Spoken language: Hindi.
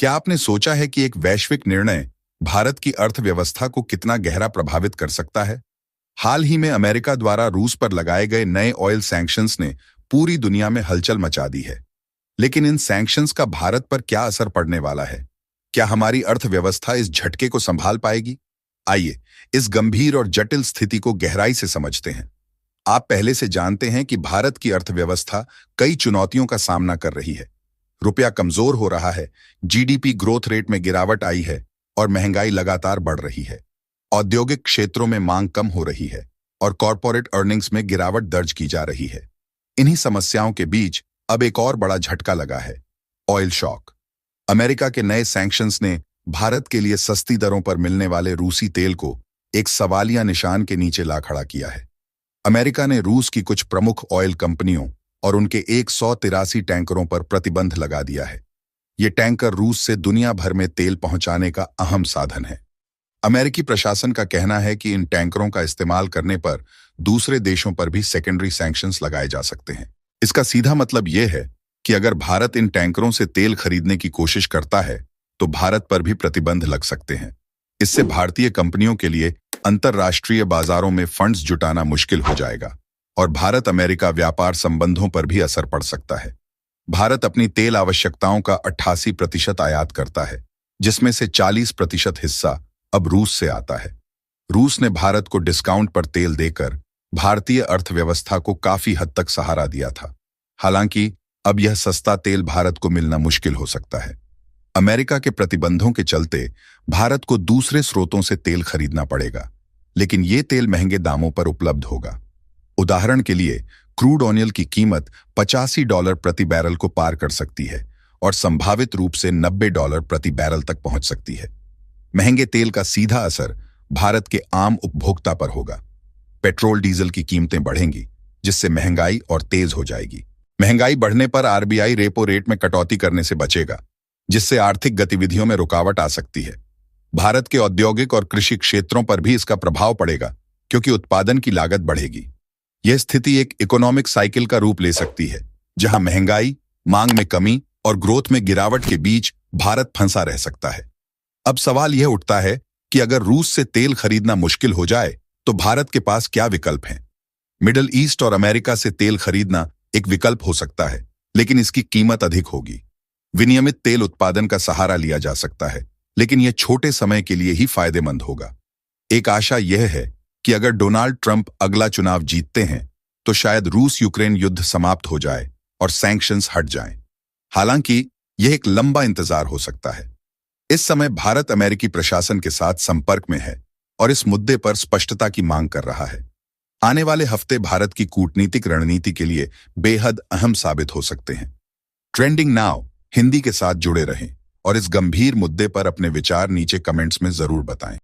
क्या आपने सोचा है कि एक वैश्विक निर्णय भारत की अर्थव्यवस्था को कितना गहरा प्रभावित कर सकता है? हाल ही में अमेरिका द्वारा रूस पर लगाए गए नए ऑयल सैंक्शंस ने पूरी दुनिया में हलचल मचा दी है। लेकिन इन सैंक्शंस का भारत पर क्या असर पड़ने वाला है? क्या हमारी अर्थव्यवस्था इस झटके को संभाल पाएगी? आइए, इस गंभीर और जटिल स्थिति को गहराई से समझते हैं। आप पहले से जानते हैं कि भारत की अर्थव्यवस्था कई चुनौतियों का सामना कर रही है। रुपया कमजोर हो रहा है, जीडीपी ग्रोथ रेट में गिरावट आई है और महंगाई लगातार बढ़ रही है। औद्योगिक क्षेत्रों में मांग कम हो रही है और कॉरपोरेट अर्निंग्स में गिरावट दर्ज की जा रही है। इन्हीं समस्याओं के बीच अब एक और बड़ा झटका लगा है, ऑयल शॉक। अमेरिका के नए सैंक्शंस ने भारत के लिए सस्ती दरों पर मिलने वाले रूसी तेल को एक सवालिया निशान के नीचे ला खड़ा किया है। अमेरिका ने रूस की कुछ प्रमुख ऑयल कंपनियों और उनके 183 टैंकरों पर प्रतिबंध लगा दिया है। ये टैंकर रूस से दुनिया भर में तेल पहुंचाने का अहम साधन है। अमेरिकी प्रशासन का कहना है कि इन टैंकरों का इस्तेमाल करने पर दूसरे देशों पर भी सेकेंडरी सैंक्शंस लगाए जा सकते हैं। इसका सीधा मतलब यह है कि अगर भारत इन टैंकरों से तेल खरीदने की कोशिश करता है तो भारत पर भी प्रतिबंध लग सकते हैं। इससे भारतीय कंपनियों के लिए अंतर्राष्ट्रीय बाजारों में फंड्स जुटाना मुश्किल हो जाएगा और भारत अमेरिका व्यापार संबंधों पर भी असर पड़ सकता है। भारत अपनी तेल आवश्यकताओं का 88% आयात करता है, जिसमें से 40% हिस्सा अब रूस से आता है। रूस ने भारत को डिस्काउंट पर तेल देकर भारतीय अर्थव्यवस्था को काफी हद तक सहारा दिया था। हालांकि अब यह सस्ता तेल भारत को मिलना मुश्किल हो सकता है। अमेरिका के प्रतिबंधों के चलते भारत को दूसरे स्रोतों से तेल खरीदना पड़ेगा, लेकिन ये तेल महंगे दामों पर उपलब्ध होगा। उदाहरण के लिए क्रूड ऑयल की कीमत $85 प्रति बैरल को पार कर सकती है और संभावित रूप से $90 प्रति बैरल तक पहुंच सकती है। महंगे तेल का सीधा असर भारत के आम उपभोक्ता पर होगा। पेट्रोल डीजल की कीमतें बढ़ेंगी, जिससे महंगाई और तेज हो जाएगी। महंगाई बढ़ने पर आरबीआई रेपो रेट में कटौती करने से बचेगा, जिससे आर्थिक गतिविधियों में रुकावट आ सकती है। भारत के औद्योगिक और कृषि क्षेत्रों पर भी इसका प्रभाव पड़ेगा, क्योंकि उत्पादन की लागत बढ़ेगी। यह स्थिति एक इकोनॉमिक साइकिल का रूप ले सकती है, जहां महंगाई, मांग में कमी और ग्रोथ में गिरावट के बीच भारत फंसा रह सकता है। अब सवाल यह उठता है कि अगर रूस से तेल खरीदना मुश्किल हो जाए तो भारत के पास क्या विकल्प हैं? मिडिल ईस्ट और अमेरिका से तेल खरीदना एक विकल्प हो सकता है, लेकिन इसकी कीमत अधिक होगी। विनियमित तेल उत्पादन का सहारा लिया जा सकता है, लेकिन यह छोटे समय के लिए ही फायदेमंद होगा। एक आशा यह है कि अगर डोनाल्ड ट्रंप अगला चुनाव जीतते हैं तो शायद रूस यूक्रेन युद्ध समाप्त हो जाए और सैंक्शंस हट जाएं। हालांकि यह एक लंबा इंतजार हो सकता है। इस समय भारत अमेरिकी प्रशासन के साथ संपर्क में है और इस मुद्दे पर स्पष्टता की मांग कर रहा है। आने वाले हफ्ते भारत की कूटनीतिक रणनीति के लिए बेहद अहम साबित हो सकते हैं। ट्रेंडिंग नाउ हिंदी के साथ जुड़े रहें और इस गंभीर मुद्दे पर अपने विचार नीचे कमेंट्स में जरूर बताएं।